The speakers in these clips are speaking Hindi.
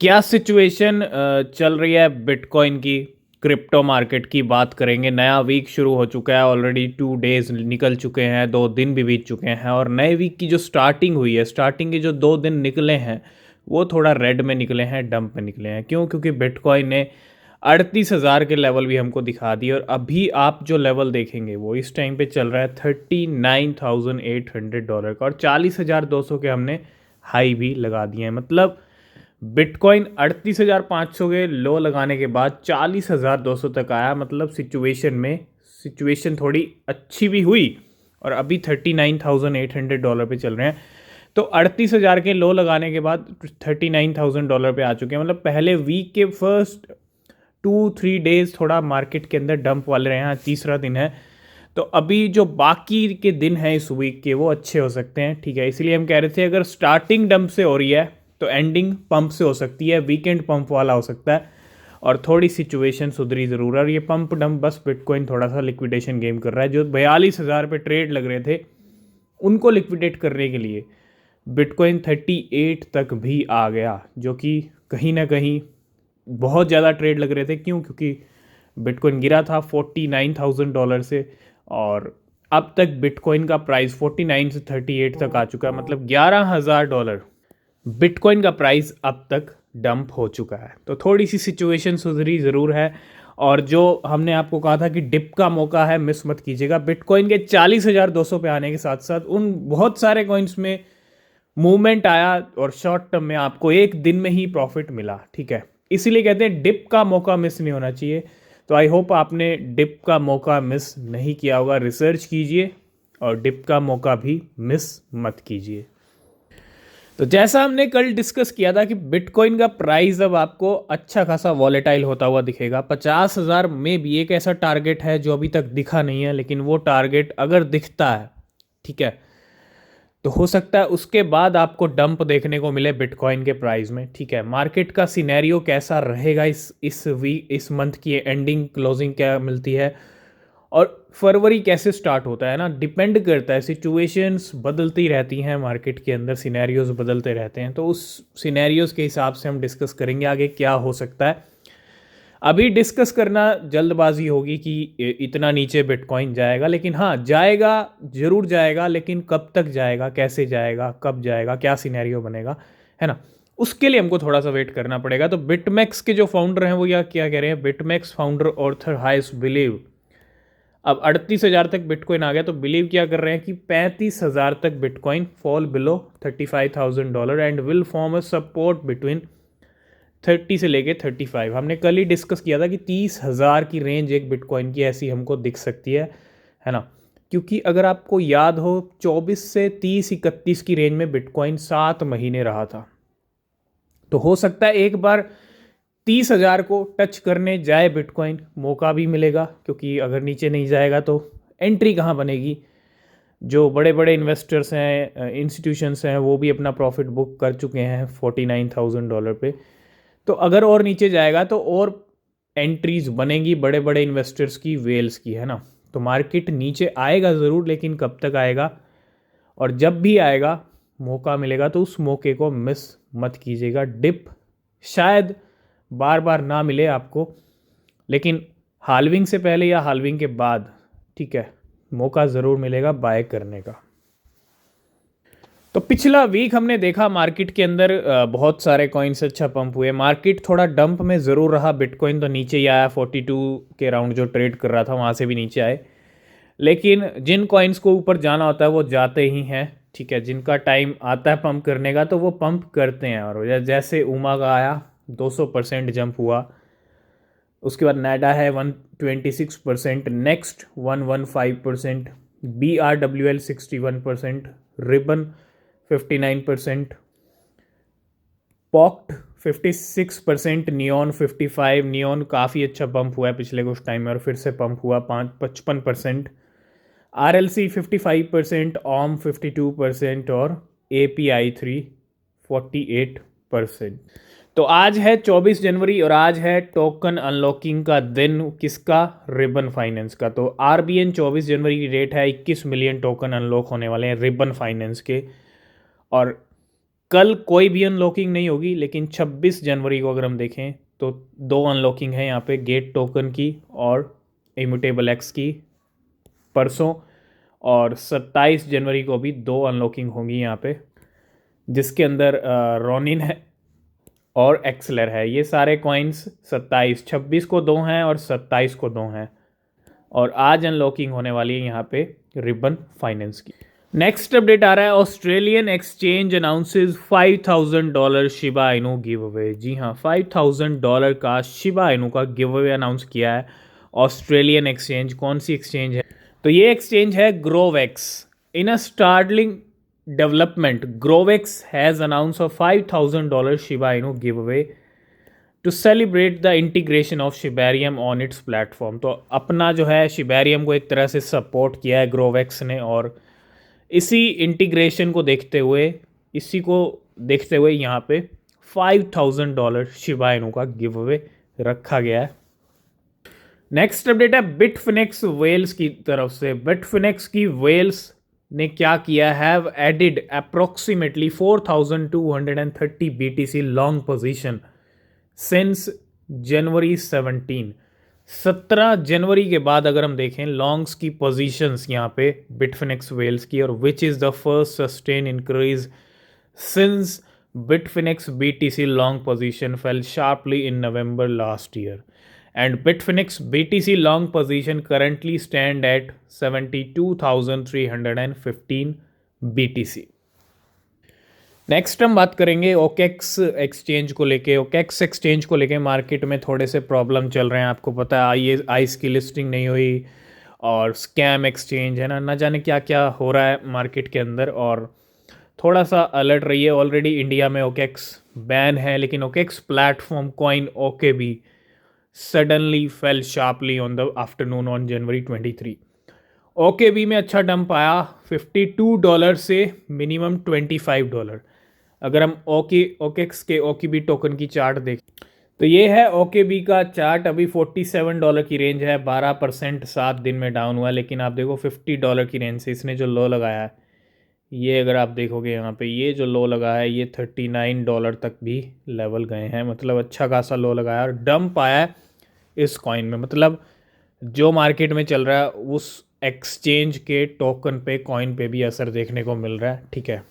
क्या सिचुएशन चल रही है बिटकॉइन की, क्रिप्टो मार्केट की बात करेंगे। नया वीक शुरू हो चुका है, ऑलरेडी 2 डेज निकल चुके हैं, 2 दिन भी बीत चुके हैं। और नए वीक की जो स्टार्टिंग हुई है, स्टार्टिंग के जो 2 दिन निकले हैं वो थोड़ा रेड में निकले हैं, डंप में निकले हैं। क्यों? क्योंकि बिटकॉइन ने 38,000 के लेवल भी हमको दिखा दिए। और अभी आप जो लेवल देखेंगे वो इस टाइम पे चल रहा है $39,800 का, और 40,200 के हमने हाई भी लगा दिए हैं। मतलब बिटकॉइन 38,500 के लो लगाने के बाद 40,200 तक आया। मतलब सिचुएशन थोड़ी अच्छी भी हुई, और अभी $39,800 पे चल रहे हैं। तो 38,000 के लो लगाने के बाद $39,000 पे आ चुके हैं। मतलब पहले वीक के फर्स्ट 2-3 डेज थोड़ा मार्केट के अंदर डंप वाले रहे हैं। आज तीसरा दिन है, तो अभी जो बाकी के दिन हैं इस वीक के वो अच्छे हो सकते हैं। ठीक है, इसलिए हम कह रहे थे अगर स्टार्टिंग डंप से हो रही है तो एंडिंग पंप से हो सकती है, वीकेंड पंप वाला हो सकता है। और थोड़ी सिचुएशन सुधरी ज़रूर है, और ये पंप डंप बस बिटकॉइन थोड़ा सा लिक्विडेशन गेम कर रहा है। जो 42,000 पे ट्रेड लग रहे थे उनको लिक्विडेट करने के लिए बिटकॉइन 38 तक भी आ गया, जो कि कहीं ना कहीं बहुत ज़्यादा ट्रेड लग रहे थे। क्यों? क्योंकि बिटकॉइन गिरा था $49,000 से, और अब तक बिटकॉइन का प्राइस 49 से 38 तक आ चुका है। मतलब $11,000 बिटकॉइन का प्राइस अब तक डंप हो चुका है। तो थोड़ी सी सिचुएशन सुधरी ज़रूर है। और जो हमने आपको कहा था कि डिप का मौका है, मिस मत कीजिएगा। बिटकॉइन के 40,200 पे आने के साथ साथ उन बहुत सारे कॉइन्स में मूवमेंट आया, और शॉर्ट टर्म में आपको एक दिन में ही प्रॉफिट मिला। ठीक है, इसीलिए कहते हैं डिप का मौका मिस नहीं होना चाहिए। तो आई होप आपने डिप का मौका मिस नहीं किया होगा। रिसर्च कीजिए और डिप का मौका भी मिस मत कीजिए। तो जैसा हमने कल डिस्कस किया था कि बिटकॉइन का प्राइस अब आपको अच्छा खासा वॉलेटाइल होता हुआ दिखेगा। 50,000 में भी एक ऐसा टारगेट है जो अभी तक दिखा नहीं है, लेकिन वो टारगेट अगर दिखता है, ठीक है, तो हो सकता है उसके बाद आपको डंप देखने को मिले बिटकॉइन के प्राइस में। ठीक है, मार्केट का सिनेरियो कैसा रहेगा, इस मंथ की एंडिंग क्लोजिंग क्या मिलती है, और फरवरी कैसे स्टार्ट होता है ना, डिपेंड करता है। सिचुएशंस बदलती रहती हैं मार्केट के अंदर, सिनेरियोज बदलते रहते हैं। तो उस सिनेरियोज के हिसाब से हम डिस्कस करेंगे आगे क्या हो सकता है। अभी डिस्कस करना जल्दबाजी होगी कि इतना नीचे बिटकॉइन जाएगा, लेकिन हाँ जाएगा, जरूर जाएगा। लेकिन कब तक जाएगा, कैसे जाएगा, कब जाएगा, क्या सिनेरियो बनेगा, है ना, उसके लिए हमको थोड़ा सा वेट करना पड़ेगा। तो बिटमैक्स के जो फाउंडर हैं वो क्या कह रहे हैं, बिटमैक्स फाउंडर ऑर्थर हाइस बिलीव अब 38,000 तक बिटकॉइन आ गया, तो बिलीव क्या कर रहे हैं कि 35,000 तक bitcoin fall below $35,000 and will form a support between 30 से लेके 35। हमने कल ही डिस्कस किया था कि 30,000 की रेंज एक बिटकॉइन की ऐसी हमको दिख सकती है ना। क्योंकि अगर आपको याद हो 24 से 30-31 की रेंज में बिटकॉइन 7 महीने रहा था। तो हो सकता है एक बार 30,000 को टच करने जाए बिटकॉइन, मौका भी मिलेगा। क्योंकि अगर नीचे नहीं जाएगा तो एंट्री कहाँ बनेगी। जो बड़े बड़े इन्वेस्टर्स हैं, इंस्टीट्यूशंस हैं, वो भी अपना प्रॉफिट बुक कर चुके हैं $49,000 पे। तो अगर और नीचे जाएगा तो और एंट्रीज बनेंगी बड़े बड़े इन्वेस्टर्स की, वेल्स की, है ना। तो मार्केट नीचे आएगा ज़रूर, लेकिन कब तक आएगा, और जब भी आएगा मौका मिलेगा तो उस मौके को मिस मत कीजिएगा। डिप शायद बार बार ना मिले आपको, लेकिन हाल्विंग से पहले या हाल्विंग के बाद, ठीक है, मौका ज़रूर मिलेगा बाय करने का। तो पिछला वीक हमने देखा मार्केट के अंदर बहुत सारे कॉइन्स अच्छा पंप हुए। मार्केट थोड़ा डंप में ज़रूर रहा, बिटकॉइन तो नीचे ही आया, 42 के राउंड जो ट्रेड कर रहा था वहाँ से भी नीचे आए। लेकिन जिन कॉइन्स को ऊपर जाना होता है वो जाते ही हैं। ठीक है, जिनका टाइम आता है पंप करने का तो वो पंप करते हैं। और जैसे उमा का आया 200% जंप हुआ, उसके बाद नैडा है 126%, next 115%, BRWL 61%, ribbon 59%, पॉक्ट 56%, neon 55। Neon काफ़ी अच्छा पंप हुआ है पिछले कुछ टाइम में, और फिर से पंप हुआ 55%। RLC 55%, OM 52%, और API3 48%। तो आज है 24 जनवरी और आज है टोकन अनलॉकिंग का दिन। किसका? रिबन फाइनेंस का। तो RBN 24 जनवरी की डेट है, 21 मिलियन टोकन अनलॉक होने वाले हैं रिबन फाइनेंस के। और कल कोई भी अनलॉकिंग नहीं होगी, लेकिन 26 जनवरी को अगर हम देखें तो 2 अनलॉकिंग है यहाँ पे, गेट टोकन की और इम्यूटेबल एक्स की परसों, और 27 जनवरी को भी 2 अनलॉकिंग होंगी यहाँ पे, जिसके अंदर रोनिन है और एक्सलर है। ये सारे कॉइन्स 26 को 2 हैं और 27 को 2 हैं, और आज अनलॉकिंग होने वाली है यहाँ पे रिबन फाइनेंस की। नेक्स्ट अपडेट आ रहा है, Australian exchange announces $5,000 Shiba Inu give away. जी हाँ, $5,000 का शिबा इनू का गिव अवे अनाउंस किया है ऑस्ट्रेलियन एक्सचेंज। कौन सी एक्सचेंज है? तो ये एक्सचेंज है ग्रोवेक्स। इन अ startling development, Grovex has announced a $5,000 Shiba Inu giveaway to celebrate the integration of Shibarium on its platform। तो अपना जो है शिबेरियम को एक तरह से सपोर्ट किया है ग्रोवेक्स ने, और इसी इंटीग्रेशन को देखते हुए, यहाँ पे $5,000 शिबा इनू का गिव अवे रखा गया है। नेक्स्ट अपडेट है बिटफिनेक्स वेल्स की तरफ से। बिटफिनेक्स की वेल्स ने क्या किया, have added approximately 4,230 BTC long position since January 17 जनवरी के बाद अगर हम देखें लॉन्ग्स की पोजीशंस यहाँ पे बिटफिनेक्स वेल्स की, और which is the first sustain increase since Bitfinex BTC long position fail sharply in November last year, and Bitfinex BTC long position currently stand at 72,315 BTC। Next हम बात करेंगे ओकेक्स एक्सचेंज को लेके। ओकेक्स एक्सचेंज को लेके मार्केट में थोड़े से प्रॉब्लम चल रहे हैं, आपको पता है आइस की लिस्टिंग नहीं हुई, और स्कैम एक्सचेंज है ना जाने क्या क्या हो रहा है मार्केट के अंदर, और थोड़ा सा अलर्ट रहिए। ऑलरेडी इंडिया में ओकेक्स बैन है, लेकिन ओकेक्स प्लेटफॉर्म कॉइन ओके भी suddenly fell sharply on the afternoon on January 23। OKB में अच्छा डंप आया $52 से मिनिमम $25। अगर हम ओकेक्स के OKB टोकन की चार्ट देखें तो ये है OKB का चार्ट। अभी $47 की रेंज है, 12% 7 दिन में डाउन हुआ, लेकिन आप देखो $50 की रेंज से इसने जो लो लगाया है, ये अगर आप देखोगे यहाँ पे ये जो लो लगा है ये $39 तक भी लेवल गए हैं, मतलब अच्छा खासा लो लगाया और डंप आया है इस कॉइन में। मतलब जो मार्केट में चल रहा है उस एक्सचेंज के टोकन पे, कॉइन पे भी असर देखने को मिल रहा है। ठीक है,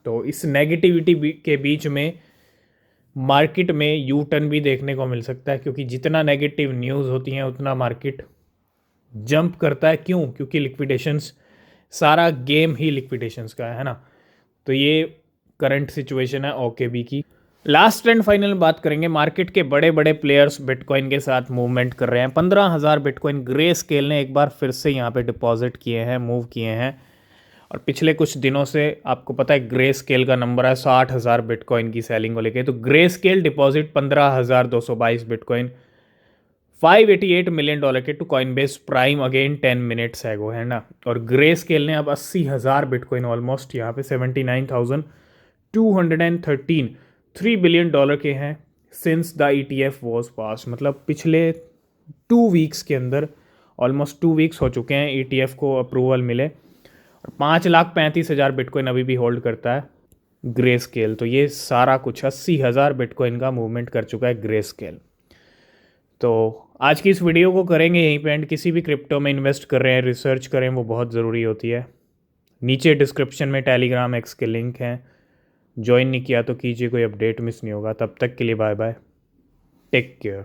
तो इस नेगेटिविटी के बीच में मार्केट में यू टर्न भी देखने को मिल सकता है, क्योंकि जितना नेगेटिव न्यूज़ होती हैं उतना मार्केट जंप करता है। क्यों? क्योंकि लिक्विडेशंस, सारा गेम ही लिक्विडेशंस का है ना। तो ये करंट सिचुएशन है OKB की। लास्ट एंड फाइनल बात करेंगे, मार्केट के बड़े बड़े प्लेयर्स बिटकॉइन के साथ मूवमेंट कर रहे हैं। 15,000 बिटकॉइन ग्रे स्केल ने एक बार फिर से यहाँ पे डिपॉजिट किए हैं, मूव किए हैं, और पिछले कुछ दिनों से आपको पता है ग्रे स्केल का नंबर है 60,000 बिटकॉइन की सेलिंग को लेके। तो Grayscale deposit 15,222 bitcoin $588 million के to Coinbase Prime again 10 minutes ago, है ना। और ग्रे स्केल ने अब 80,000 बिटकॉइन ऑलमोस्ट यहाँ पे 79,213 $3 बिलियन के हैं since the ETF was pass. मतलब पिछले 2 वीक्स के अंदर, ऑलमोस्ट 2 वीक्स हो चुके हैं ETF को अप्रूवल मिले, और 5,35,000 बिटकॉइन अभी भी होल्ड करता है ग्रे स्केल। तो ये सारा कुछ 80,000 बिटकॉइन का मूवमेंट कर चुका है ग्रे स्केल। तो आज की इस वीडियो को करेंगे यहीं पे एंड। किसी भी क्रिप्टो में इन्वेस्ट कर रहे हैं, रिसर्च करें, वो बहुत ज़रूरी होती है। नीचे डिस्क्रिप्शन में टेलीग्राम एक्स के लिंक हैं, ज्वाइन नहीं किया तो कीजिए, कोई अपडेट मिस नहीं होगा। तब तक के लिए बाय बाय, टेक केयर।